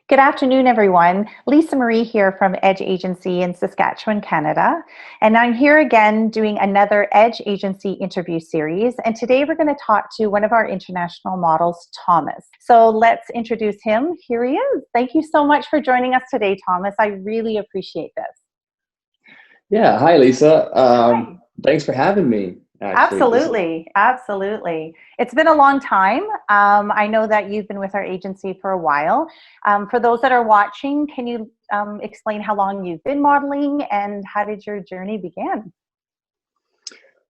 Good afternoon, everyone. Lisa Marie here from Edge Agency in Saskatchewan, Canada. And I'm here again doing another Edge Agency interview series. And today we're going to talk to one of our international models, Thomas. So let's introduce him. Here he is. Thank you so much for joining us today, Thomas. I really appreciate this. Yeah, hi Lisa. Hi. Thanks for having me. Actually, Absolutely. Absolutely. It's been a long time. I know that you've been with our agency for a while. For those that are watching, can you explain how long you've been modeling and how did your journey begin?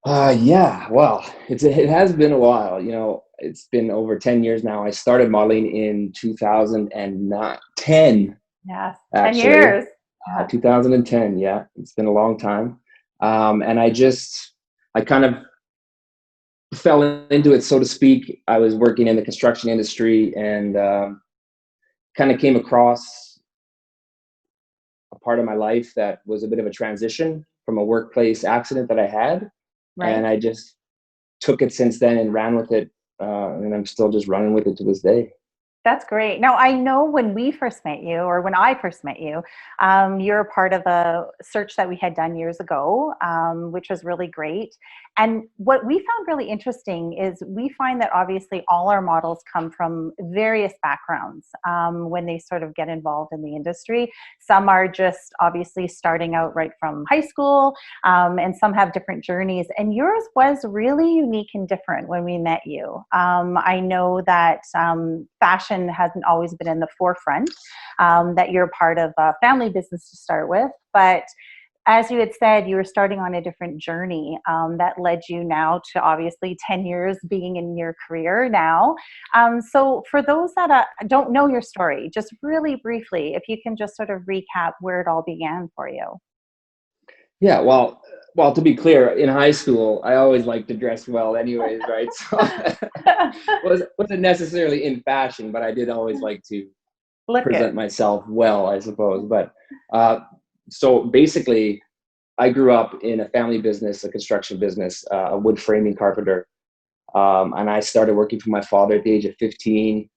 yeah. Well, it has been a while. It's been over 10 years now. I started modeling in 2010, Yes, 10 actually. years. Yeah. 2010. Yeah, it's been a long time. And I kind of fell into it, so to speak. I was working in the construction industry and kind of came across a part of my life that was a bit of a transition from a workplace accident that I had. And Right. I just took it since then and ran with it. And I'm still just running with it to this day. That's great. Now, I know when we first met you, or when I first met you, you're a part of a search that we had done years ago, which was really great. And what we found really interesting is we find that obviously all our models come from various backgrounds when they sort of get involved in the industry. Some are just obviously starting out right from high school, and some have different journeys. And yours was really unique and different when we met you. I know that fashion hasn't always been in the forefront, that you're part of a family business to start with. But as you had said, you were starting on a different journey that led you now to obviously 10 years being in your career now. So for those that don't know your story, just really briefly, if you can just sort of recap where it all began for you. Yeah, well, to be clear, in high school, I always liked to dress well anyways, right? So wasn't necessarily in fashion, but I did always like to Look present it. myself well, I suppose. But uh, so basically, I grew up in a family business, a construction business, a wood framing carpenter. And I started working for my father at the age of 15.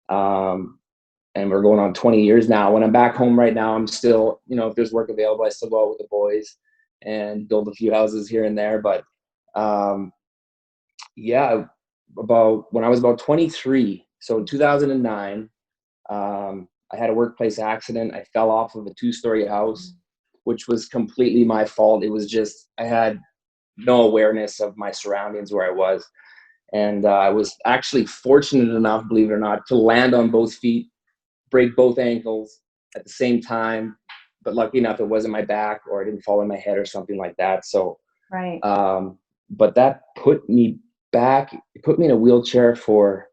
Um, and we're going on 20 years now. When I'm back home right now, I'm still, if there's work available, I still go out with the boys and build a few houses here and there. But um, yeah, about when I was about 23, so in 2009, I had a workplace accident. I fell off of a two-story house, which was completely my fault. It was just, I had no awareness of my surroundings where I was. And I was actually fortunate enough, believe it or not, to land on both feet, break both ankles at the same time. But lucky enough, it wasn't my back or I didn't fall on my head or something like that. So, Right. but that put me back, it put me in a wheelchair for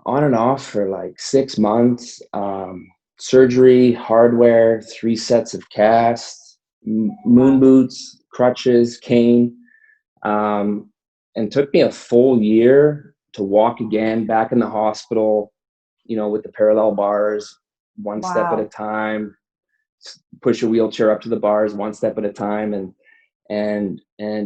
on and off for like 6 months. Surgery, hardware, 3 sets of casts, moon Wow. boots, crutches, cane. Um, and took me a full year to walk again back in the hospital, with the parallel bars, one step at a Wow. time, push a wheelchair up to the bars one step at a time, and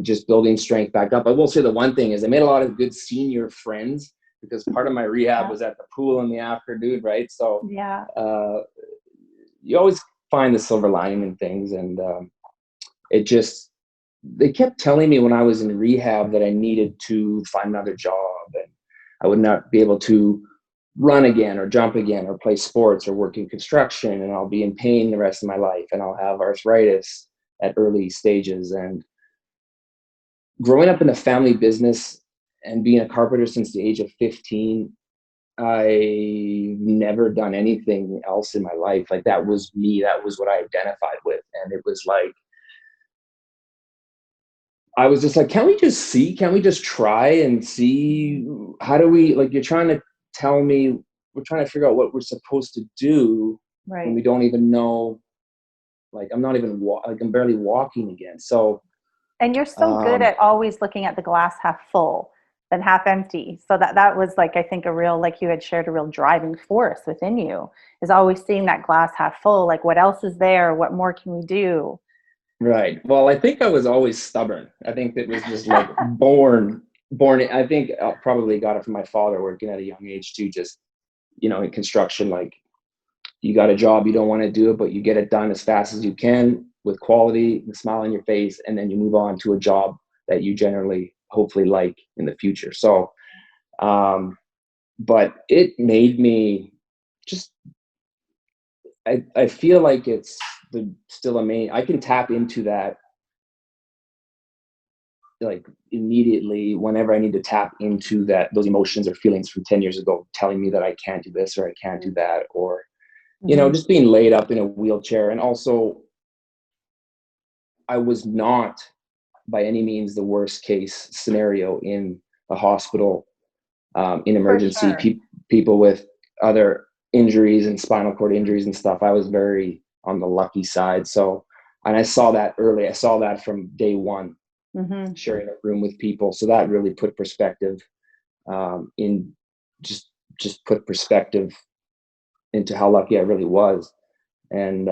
just building strength back up. I will say the one thing is I made a lot of good senior friends because part of my rehab Yeah. was at the pool in the afternoon, right? So Yeah. uh, you always find the silver lining in things, and it just they kept telling me when I was in rehab that I needed to find another job and I would not be able to run again or jump again or play sports or work in construction, and I'll be in pain the rest of my life and I'll have arthritis at early stages. And growing up in a family business and being a carpenter since the age of 15, I never done anything else in my life. Like that was me. That was what I identified with. And it was like, I was just like, can we just see? Can we just try and see? How do we, like, you're trying to tell me, we're trying to figure out what we're supposed to do when Right. we don't even know, like, I'm not even, like, I'm barely walking again. So, And you're so good um, at always looking at the glass half full than half empty. So that was like, I think, a real, like you had shared, a real driving force within you is always seeing that glass half full. Like, what else is there? What more can we do? right. Well, I think I was always stubborn. I think that was just like born. I think I probably got it from my father working at a young age too, just, in construction, like you got a job, you don't want to do it, but you get it done as fast as you can with quality, a smile on your face, and then you move on to a job that you generally hopefully like in the future. So, but it made me just, I feel like it's still I can tap into that like immediately whenever I need to tap into those emotions or feelings from 10 years ago, telling me that I can't do this or I can't do that, or, just being laid up in a wheelchair. And also, I was not by any means the worst case scenario in a hospital, in For emergency, sure. people with other injuries and spinal cord injuries and stuff. I was very on the lucky side. So, and I saw that early. I saw that from day one, sharing a room with people. So that really put perspective, in just put perspective into how lucky I really was. And,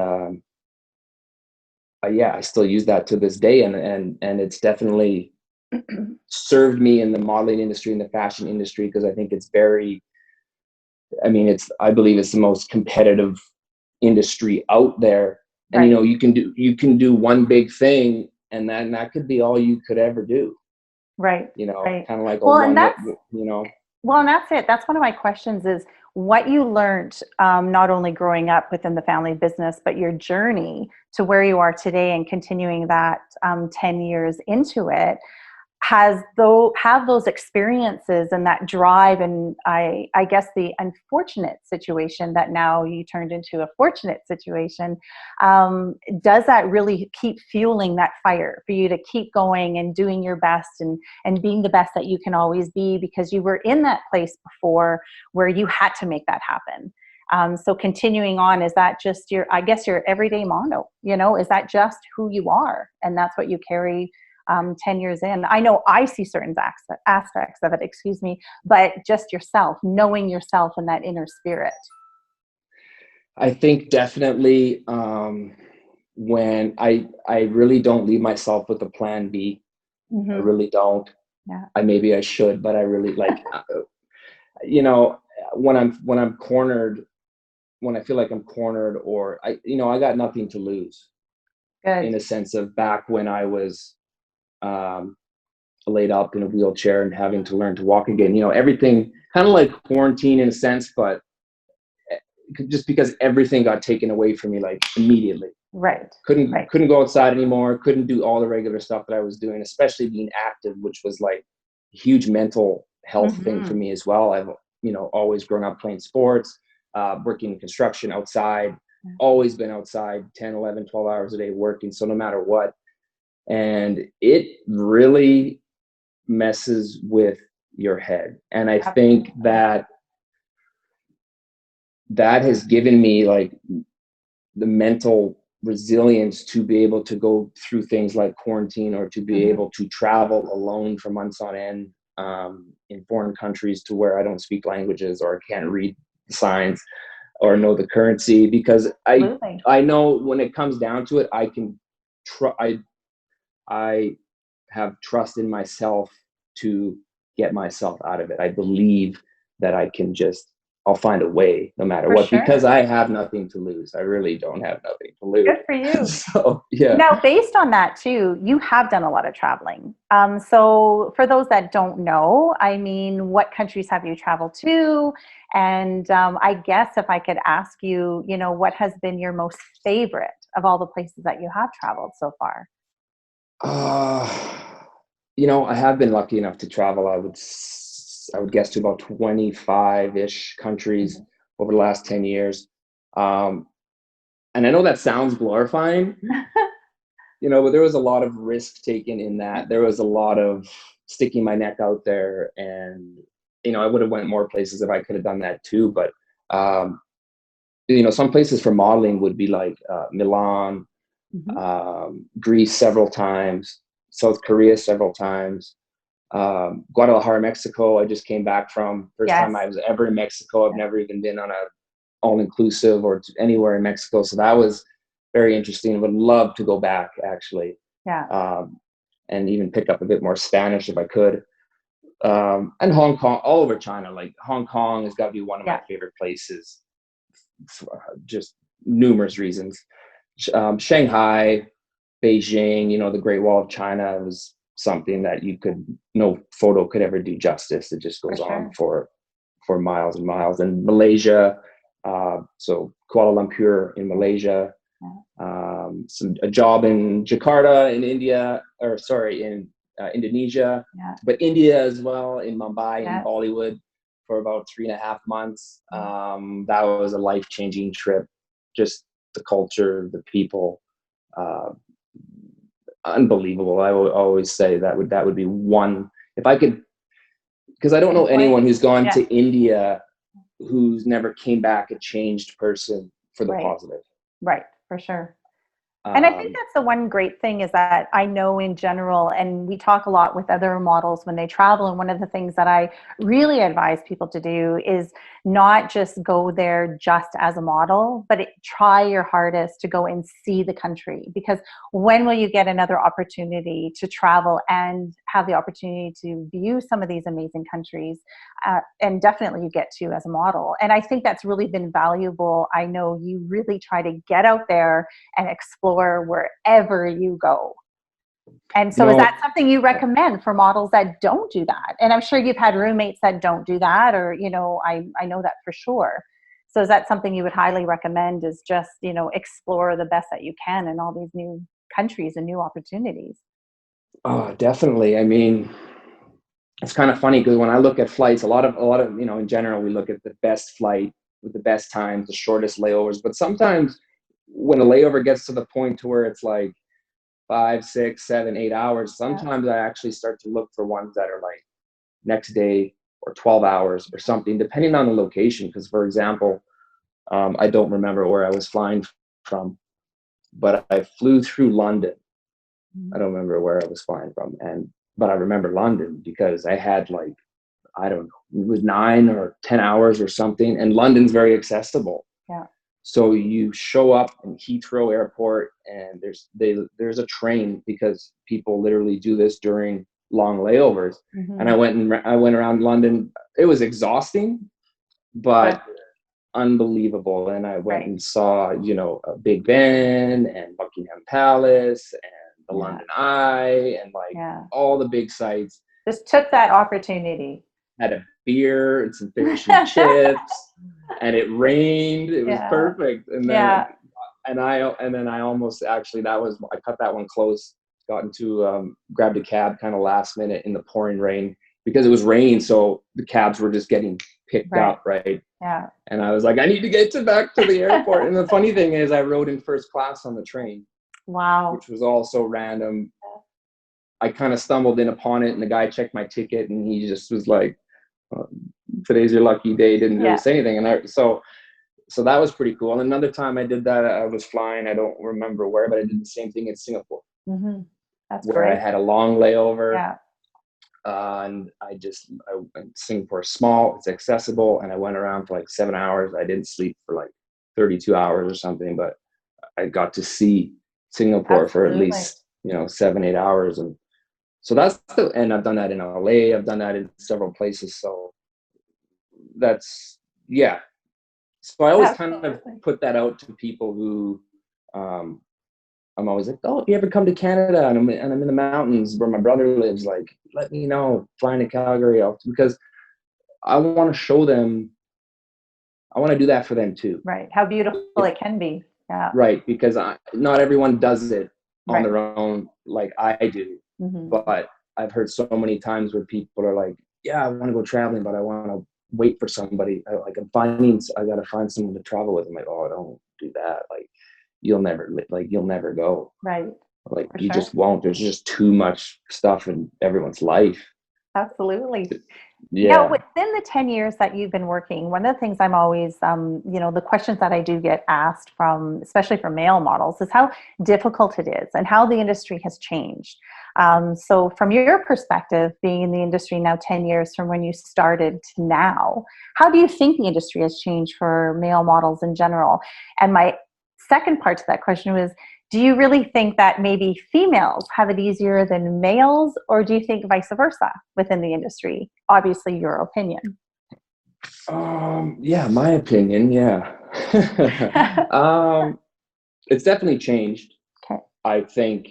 yeah, I still use that to this day, and it's definitely served me in the modeling industry and the fashion industry, because I think it's very, I believe it's the most competitive industry out there. And Right. You can do one big thing, and then that could be all you could ever do. Right. Right. Kind of like a Well, and one hit. that's Well, and that's it. That's one of my questions is what you learned, not only growing up within the family business, but your journey to where you are today and continuing that 10 years into it. Have those experiences and that drive, and I guess the unfortunate situation that now you turned into a fortunate situation, does that really keep fueling that fire for you to keep going and doing your best and being the best that you can always be, because you were in that place before where you had to make that happen. So continuing on, is that just your everyday motto? Is that just who you are, and that's what you carry 10 years in? I know I see certain aspects of it, but just yourself, knowing yourself and that inner spirit. I think definitely, when I really don't leave myself with a plan B. I really don't. Yeah. Maybe I should, but I really when I'm cornered, when I feel like I'm cornered, or I got nothing to lose. Good. In a sense of back when I was, laid up in a wheelchair and having to learn to walk again, everything kind of like quarantine in a sense, but just because everything got taken away from me, like immediately. Right. Couldn't go outside anymore. Couldn't do all the regular stuff that I was doing, especially being active, which was like a huge mental health thing for me as well. I've, always grown up playing sports, working in construction outside, always been outside 10, 11, 12 hours a day working. So no matter what, and it really messes with your head. And I think that has given me like the mental resilience to be able to go through things like quarantine, or to be able to travel alone for months on end, in foreign countries to where I don't speak languages, or I can't read the signs or know the currency, because I know when it comes down to it, I can I have trust in myself to get myself out of it. I believe that I'll find a way no matter what, because I have nothing to lose. I really don't have nothing to lose. Good for you. So, yeah. Now, based on that too, you have done a lot of traveling. So for those that don't know, what countries have you traveled to? And I guess if I could ask you, what has been your most favorite of all the places that you have traveled so far? I have been lucky enough to travel. I would guess to about 25-ish countries over the last 10 years. And I know that sounds glorifying, but there was a lot of risk taken in that. There was a lot of sticking my neck out there, and, I would have went more places if I could have done that too. But, some places for modeling would be like Milan, Greece several times, South Korea several times, Guadalajara, Mexico. I just came back from. First time I was ever in Mexico. I've never even been on a all-inclusive or anywhere in Mexico. So that was very interesting. Would love to go back, actually. Yeah. And even pick up a bit more Spanish if I could. And Hong Kong, all over China. Like Hong Kong has got to be one of my favorite places. just numerous reasons. Shanghai, Beijing, the Great Wall of China was something that no photo could ever do justice. It just goes on for miles and miles. And Malaysia, so Kuala Lumpur in Malaysia, a job in Jakarta in India, in Indonesia, but India as well, in Mumbai and Bollywood for about 3.5 months. That was a life-changing trip. Just the culture, the people, unbelievable. I would always say that would be one, if I could, because I don't know anyone who's gone to India who's never came back a changed person for the positive. Right, for sure. And I think that's the one great thing is that I know in general, and we talk a lot with other models when they travel, and one of the things that I really advise people to do is not just go there just as a model, but try your hardest to go and see the country, because when will you get another opportunity to travel and have the opportunity to view some of these amazing countries? And definitely you get to as a model. And I think that's really been valuable. I know you really try to get out there and explore wherever you go. And so is that something you recommend for models that don't do that? And I'm sure you've had roommates that don't do that, or, I know that for sure. So is that something you would highly recommend, is just, explore the best that you can in all these new countries and new opportunities? Oh, definitely. I mean, it's kind of funny because when I look at flights, a lot of, in general, we look at the best flight with the best times, the shortest layovers. But sometimes when a layover gets to the point to where it's like 5, 6, 7, 8 hours, sometimes I actually start to look for ones that are like next day or 12 hours or something, depending on the location. Because, for example, I don't remember where I was flying from, but I flew through London. I don't remember where I was flying from, but I remember London because I had I don't know, it was 9 or 10 hours or something, and London's very accessible. Yeah. So you show up in Heathrow Airport, and there's a train, because people literally do this during long layovers. And I went around London. It was exhausting, but unbelievable. And I went and saw, Big Ben and Buckingham Palace and the London Eye and all the big sites. Just took that opportunity. Had a beer and some fish and chips, and it rained. It was perfect. And then I almost I cut that one close. Grabbed a cab kind of last minute in the pouring rain, because it was raining, so the cabs were just getting picked up, right? Yeah. And I was like, I need to get back to the airport. And the funny thing is, I rode in first class on the train. Wow. Which was also random. I kind of stumbled in upon it, and the guy checked my ticket, and he just was like, today's your lucky day. Didn't really say anything. And so that was pretty cool. And another time I did that, I was flying, I don't remember where, but I did the same thing in Singapore. That's where great. I had a long layover. And Singapore is small, it's accessible, and I went around for 7 hours. I didn't sleep for 32 hours or something, but I got to see Singapore for at least 7, 8 hours. And so and I've done that in LA, I've done that in several places. So so I always kind of put that out to people who I'm always like, oh, you ever come to Canada? And I'm in the mountains where my brother lives. Let me know, flying to Calgary, because I want to show them. I want to do that for them too. Right. How beautiful it can be. Yeah. Right. Because not everyone does it on their own like I do. But I've heard so many times where people are like, yeah, I want to go traveling, but I want to wait for somebody. I got to find someone to travel with. I'm like, oh, don't do that. You'll never go. Right. You just won't. There's just too much stuff in everyone's life. Absolutely. Yeah. Now, within the 10 years that you've been working, one of the things I'm always, the questions that I do get asked especially from male models, is how difficult it is and how the industry has changed. So from your perspective, being in the industry now 10 years from when you started to now, how do you think the industry has changed for male models in general? And my second part to that question was, do you really think that maybe females have it easier than males, or do you think vice versa within the industry? Obviously, your opinion. Yeah, my opinion. Yeah. It's definitely changed. Okay. I think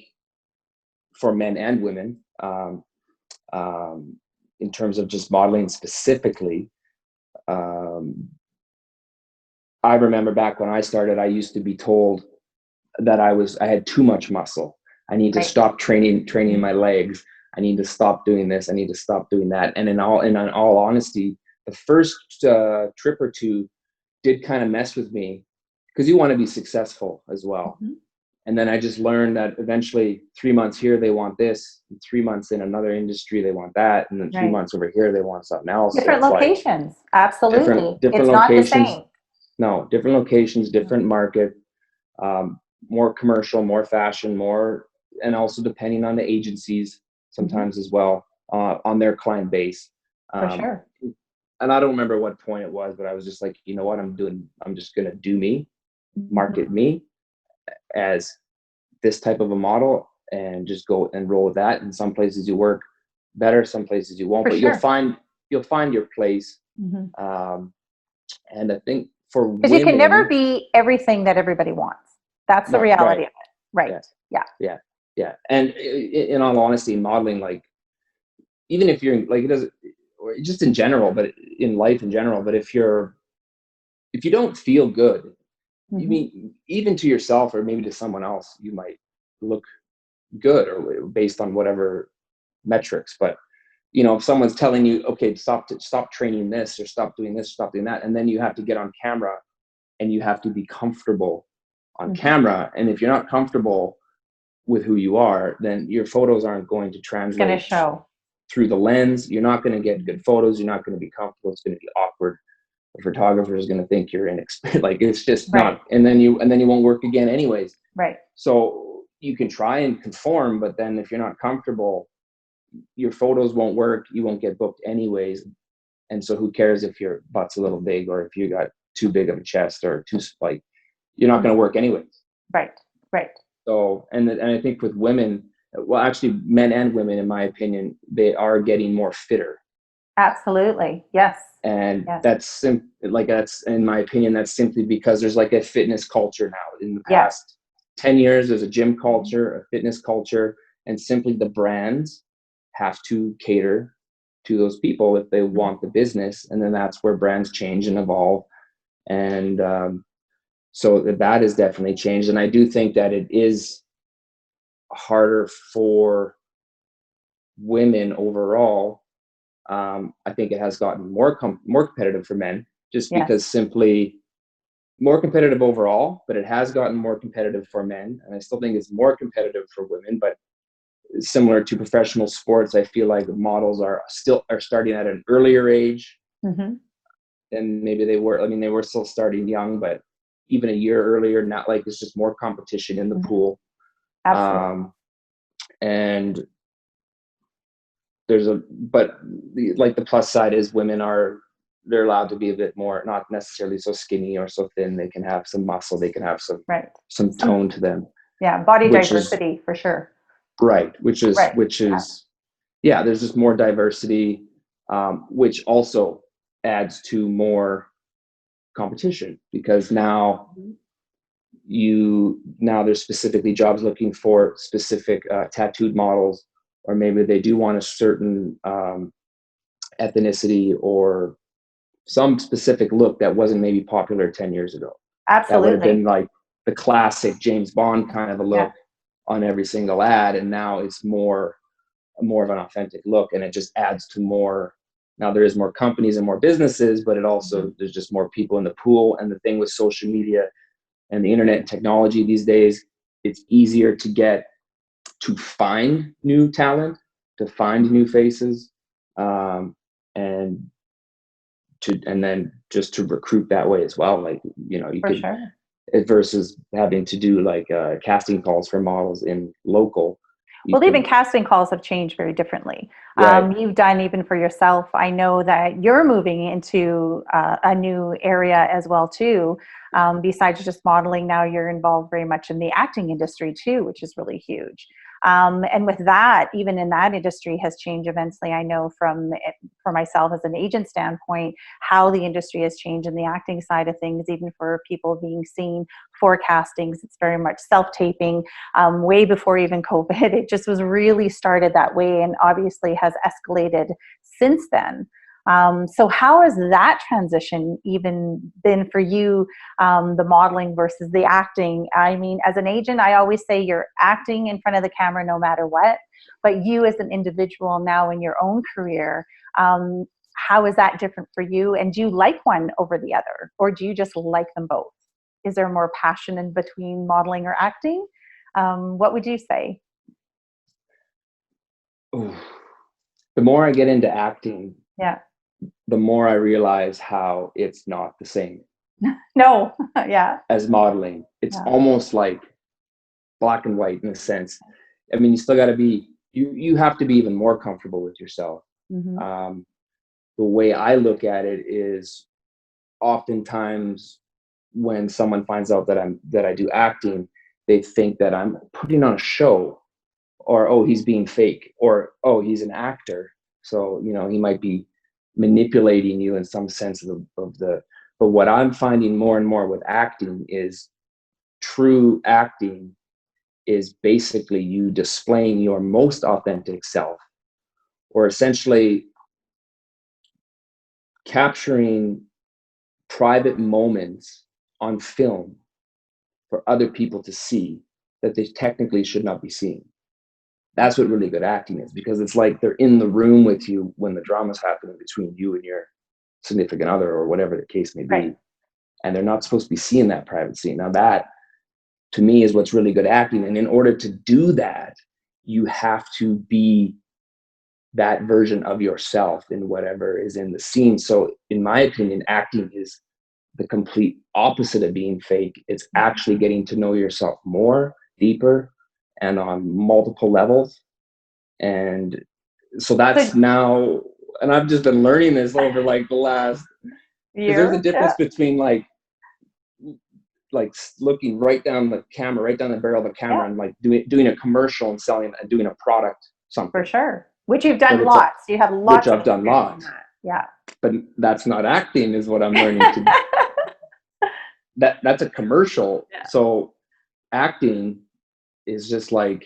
for men and women, um, in terms of just modeling specifically. Um, I remember back when I started, I used to be told that I had too much muscle. I need to Right. stop training my legs. I need to stop doing this. I need to stop doing that. And in all honesty, the first trip or two did kind of mess with me because you want to be successful as well. Mm-hmm. And then I just learned that eventually 3 months here, they want this, and 3 months in another industry, they want that. And then three Right. months over here, they want something else. So Different it's like locations. Absolutely. different It's not the locations. same. No, different locations, different market, more commercial, more fashion, more, and also depending on the agencies sometimes as well, on their client base. For Um, sure. and I don't remember what point it was, but I was just like, you know what, I'm just going to do me, market me as this type of a model and just go and roll with that. And some places you work better, some places you won't, For but sure. you'll find your place. Mm-hmm. And I think for Because you can never women, be everything that everybody wants. That's the no, reality right. of it. Right. Yeah. Yeah. Yeah. And in all honesty, modeling, like, even if you're like, it doesn't, or just in general, but in life in general, but if you don't feel good, you Mm-hmm. mean even to yourself or maybe to someone else, you might look good or based on whatever metrics. But if someone's telling you, okay, stop training this or stop doing this, stop doing that, and then you have to get on camera and you have to be comfortable on Mm-hmm. camera. And if you're not comfortable with who you are, then your photos aren't going to It's going to translate show. through the lens. You're not going to get good photos. You're not going to be comfortable. It's going to be awkward. The photographer is going to think you're inexperienced. Like, it's just Right. not. And then you won't work again anyways. Right. So you can try and conform, but then if you're not comfortable, your photos won't work. You won't get booked anyways. And so who cares if your butt's a little big or if you got too big of a chest or too, like, you're not going to work anyways. Right. Right. So, and I think with women, well, actually men and women, in my opinion, they are getting more fitter. Absolutely. Yes. And Yes. that's in my opinion, that's simply because there's like a fitness culture now. In the Yes. past 10 years, there's a gym culture, a fitness culture, and simply the brands have to cater to those people if they want the business. And then that's where brands change and evolve. And so that has definitely changed. And I do think that it is harder for women overall. I think it has gotten more competitive for men, just Yes. because simply more competitive overall, but it has gotten more competitive for men. And I still think it's more competitive for women, but similar to professional sports, I feel like models are starting at an earlier age Mm-hmm. than maybe they were. I mean, they were still starting young, but even a year earlier, not like it's just more competition in the Mm-hmm. pool. Absolutely. And but the plus side is they're allowed to be a bit more, not necessarily so skinny or so thin. They can have some muscle. They can have Right. some tone to them. Yeah. Body which is diversity for sure. right. Which Right. is, yeah, there's just more diversity, which also adds to more competition because now there's specifically jobs looking for specific tattooed models, or maybe they do want a certain ethnicity or some specific look that wasn't maybe popular 10 years ago. That would have Absolutely. been like the classic James Bond kind of a look on every single ad. And now it's more of an authentic look, and it just adds to more. Now there is more companies and more businesses, but it also, there's just more people in the pool. And the thing with social media and the internet and technology these days, it's easier to find new talent, to find new faces, and then just to recruit that way as well. Like, you For could, sure. versus having to do like casting calls for models in local. Well, even casting calls have changed very differently. Right. You've done even for yourself. I know that you're moving into a new area as well too. Besides just modeling, now you're involved very much in the acting industry too, which is really huge. And with that, even in that industry has changed immensely. I know for myself as an agent standpoint, how the industry has changed in the acting side of things, even for people being seen, forecastings, it's very much self-taping, way before even COVID. It just was really started that way and obviously has escalated since then. So how has that transition even been for you, the modeling versus the acting? I mean, as an agent, I always say you're acting in front of the camera no matter what, but you as an individual now in your own career, how is that different for you? And do you like one over the other, or do you just like them both? Is there more passion in between modeling or acting? What would you say? Ooh. The more I get into acting, Yeah. the more I realize how it's not the same No. Yeah. as modeling. It's Yeah. almost like black and white in a sense. I mean, you still got to be, you have to be even more comfortable with yourself. Mm-hmm. The way I look at it is oftentimes when someone finds out that I do acting, they think that I'm putting on a show, or oh, he's being fake, or oh, he's an actor. So, you know, he might be manipulating you in some sense of the, but what I'm finding more and more with acting is true acting is basically you displaying your most authentic self, or essentially capturing private moments on film for other people to see that they technically should not be seeing. That's what really good acting is, because it's like they're in the room with you when the drama's happening between you and your significant other or whatever the case may be. Right. And they're not supposed to be seeing that private scene. Now that, to me, is what's really good acting. And in order to do that, you have to be that version of yourself in whatever is in the scene. So in my opinion, acting is the complete opposite of being fake. It's actually getting to know yourself more, deeper, and on multiple levels. And so that's now, and I've just been learning this over like the last, because there's a Year. difference Yeah. between like looking right down the camera, right down the barrel of the camera, Yeah. and like doing a commercial and selling and doing a product, something. For sure. Which you've done But lots. You have lots which of I've done experience in lots. that. Yeah. But that's not acting, is what I'm learning to do. That's a commercial. Yeah. So acting is just like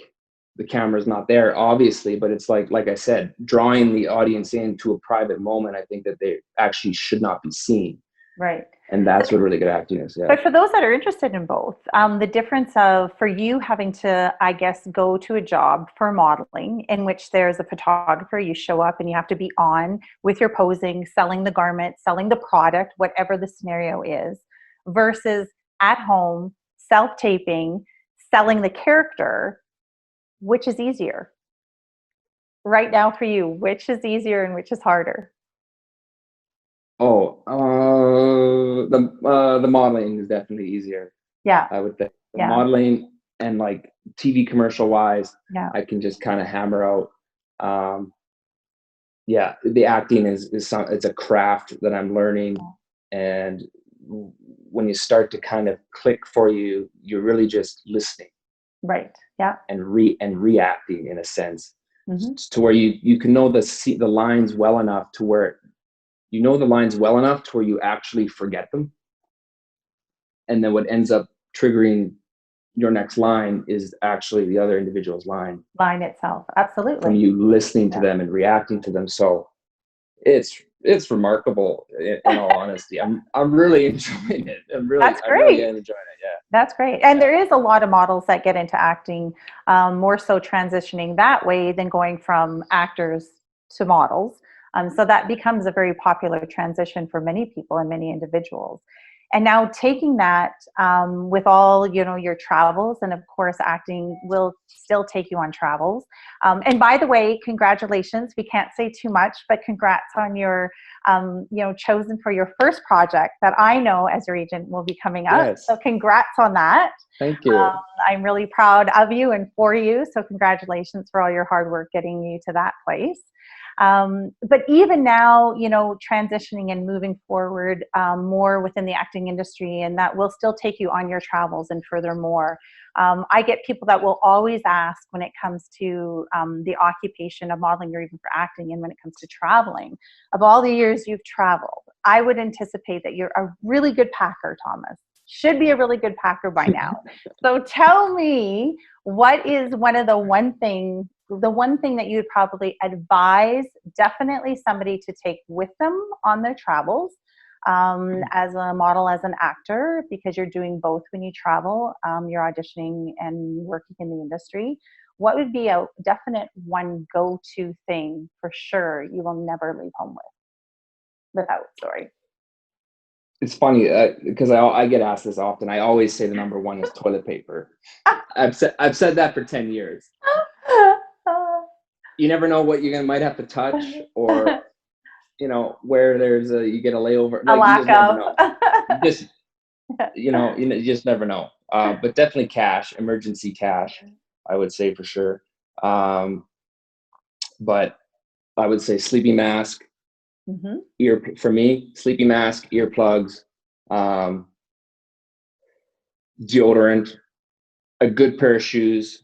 the camera's not there, obviously, but it's like I said, drawing the audience into a private moment. I think that they actually should not be seen. Right. And that's what really good acting is. Yeah. But for those that are interested in both, the difference of, for you having to, I guess, go to a job for modeling in which there's a photographer, you show up and you have to be on with your posing, selling the garment, selling the product, whatever the scenario is, versus at home, self-taping, selling the character, which is easier? Right now for you, which is easier and which is harder? Oh, the modeling is definitely easier. Yeah. I would think the Yeah. modeling, and like TV commercial wise, Yeah. I can just kind of hammer out. Yeah, the acting is it's a craft that I'm learning, and when you start to kind of click for you, you're really just listening. Right. Yeah. And reacting in a sense, Mm-hmm. to where you can know the lines well enough to where you know the lines well enough to where you actually forget them. And then what ends up triggering your next line is actually the other individual's line Itself. Absolutely. from you listening to them and reacting to them. So it's remarkable, in all honesty. I'm really enjoying it. I really am enjoying it. Yeah. That's great. And there is a lot of models that get into acting, more so transitioning that way than going from actors to models. So that becomes a very popular transition for many people and many individuals. And now taking that, with all, your travels, and of course, acting will still take you on travels. And by the way, congratulations. We can't say too much, but congrats on your, chosen for your first project that I know as your agent will be coming up. Yes. So congrats on that. Thank you. I'm really proud of you and for you. So congratulations for all your hard work getting you to that place. But even now, transitioning and moving forward more within the acting industry, and that will still take you on your travels and furthermore. I get people that will always ask when it comes to the occupation of modeling or even for acting, and when it comes to traveling, of all the years you've traveled, I would anticipate that you're a really good packer, Thomas. Should be a really good packer by now. So tell me, what is the one thing that you would probably advise definitely somebody to take with them on their travels, as a model, as an actor, because you're doing both when you travel, you're auditioning and working in the industry. What would be a definite one go-to thing for sure you will never leave home without? Sorry. It's funny because I get asked this often. I always say the number one is toilet paper. I've said that for 10 years. You never know what might have to touch, or where you get a layover. A Like, you lack just never of. know. You just never know. But definitely cash, emergency cash, I would say for sure. But I would say sleeping mask, for me, sleeping mask, earplugs, deodorant, a good pair of shoes,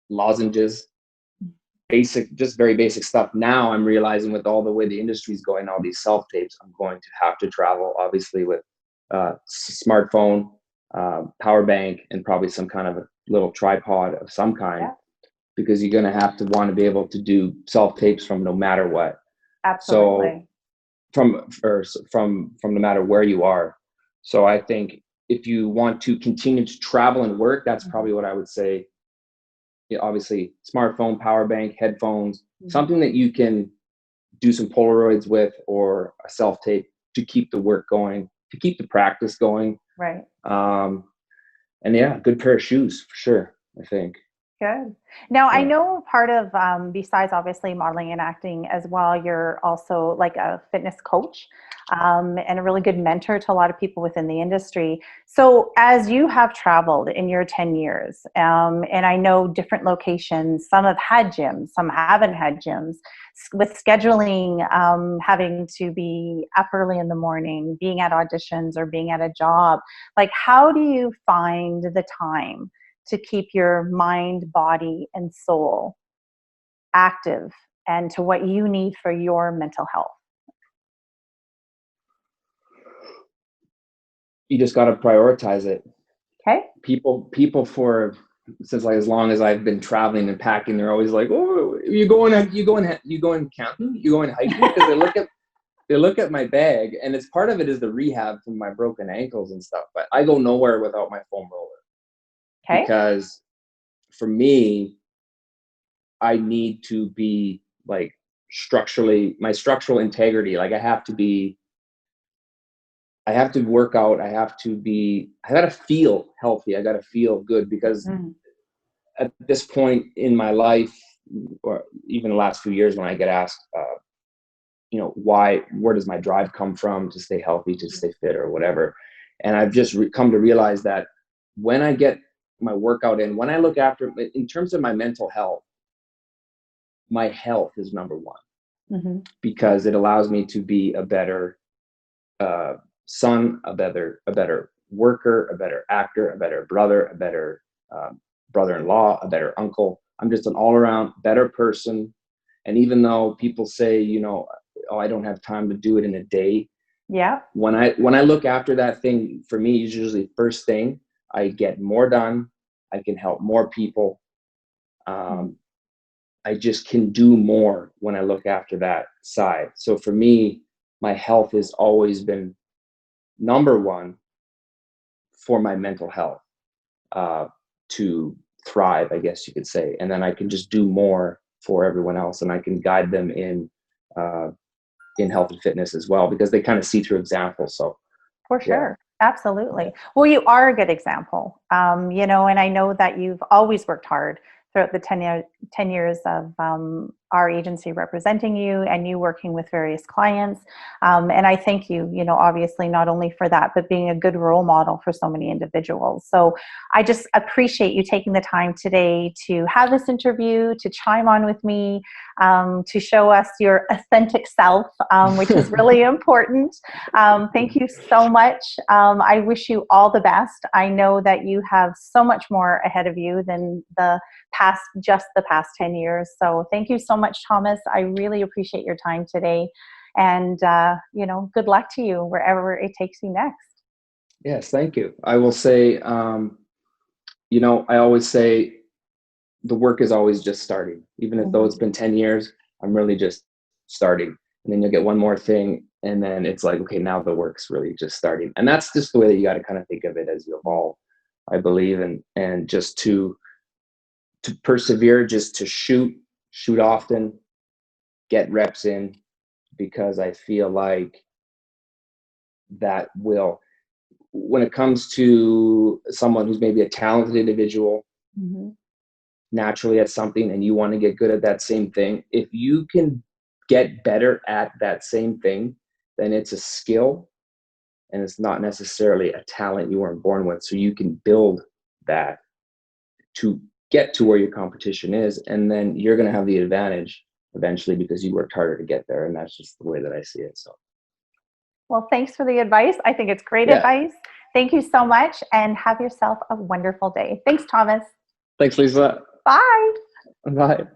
lozenges, just very basic stuff. Now I'm realizing, with all the way the industry's going, all these self tapes, I'm going to have to travel, obviously, with smartphone, power bank, and probably some kind of a little tripod of some kind, because you're going to have to want to be able to do self tapes from no matter what. Absolutely. So from no matter where you are. So I think if you want to continue to travel and work, that's probably what I would say. Obviously, smartphone, power bank, headphones, something that you can do some Polaroids with, or a self tape, to keep the work going, to keep the practice going. Right. And a good pair of shoes for sure, I think. Good. Now, I know part of, besides obviously modeling and acting as well, you're also like a fitness coach, and a really good mentor to a lot of people within the industry. So as you have traveled in your 10 years, and I know different locations, some have had gyms, some haven't had gyms, with scheduling, having to be up early in the morning, being at auditions or being at a job, like, how do you find the time to keep your mind, body, and soul active and to what you need for your mental health? You just got to prioritize it. Okay. People since as long as I've been traveling and packing, they're always like, "Oh, you going camping? You going hiking?" Because they look at my bag, and it's part of it is the rehab from my broken ankles and stuff. But I go nowhere without my foam roller. Okay. Because for me, I need to be like my structural integrity. Like, I have to work out. I got to feel healthy. I got to feel good, because at this point in my life, or even the last few years, when I get asked, where does my drive come from to stay healthy, to stay fit, or whatever. And I've just come to realize that when I get my workout in, when I look after, in terms of my mental health, my health is number one, because it allows me to be a better son, a better worker, a better actor, a better brother, a better brother-in-law, a better uncle. I'm just an all-around better person. And even though people say, oh, I don't have time to do it in a day. Yeah. When I look after that thing, for me, usually first thing, I get more done. I can help more people. I just can do more when I look after that side. So for me, my health has always been number one for my mental health, to thrive, I guess you could say. And then I can just do more for everyone else, and I can guide them in health and fitness as well, because they kind of see through examples. So for sure. Absolutely. Well, you are a good example, and I know that you've always worked hard throughout the 10 years of our agency representing you and you working with various clients. And I thank you, obviously not only for that, but being a good role model for so many individuals. So I just appreciate you taking the time today to have this interview, to chime on with me, to show us your authentic self, which is really important. Thank you so much. I wish you all the best. I know that you have so much more ahead of you than just the past 10 years. So thank you so much, Thomas. I really appreciate your time today. And, good luck to you wherever it takes you next. Yes, thank you. I will say, I always say the work is always just starting. Even if though it's been 10 years, I'm really just starting. And then you'll get one more thing. And then it's like, okay, now the work's really just starting. And that's just the way that you got to kind of think of it as you evolve, I believe. And just to persevere, just to shoot often, get reps in, because I feel like that will, when it comes to someone who's maybe a talented individual, naturally at something, and you want to get good at that same thing, if you can get better at that same thing, then it's a skill and it's not necessarily a talent you weren't born with. So you can build that to get to where your competition is, and then you're going to have the advantage eventually because you worked harder to get there. And that's just the way that I see it. So, well, thanks for the advice. I think it's great advice. Thank you so much, and have yourself a wonderful day. Thanks, Thomas. Thanks, Lisa. Bye. Bye.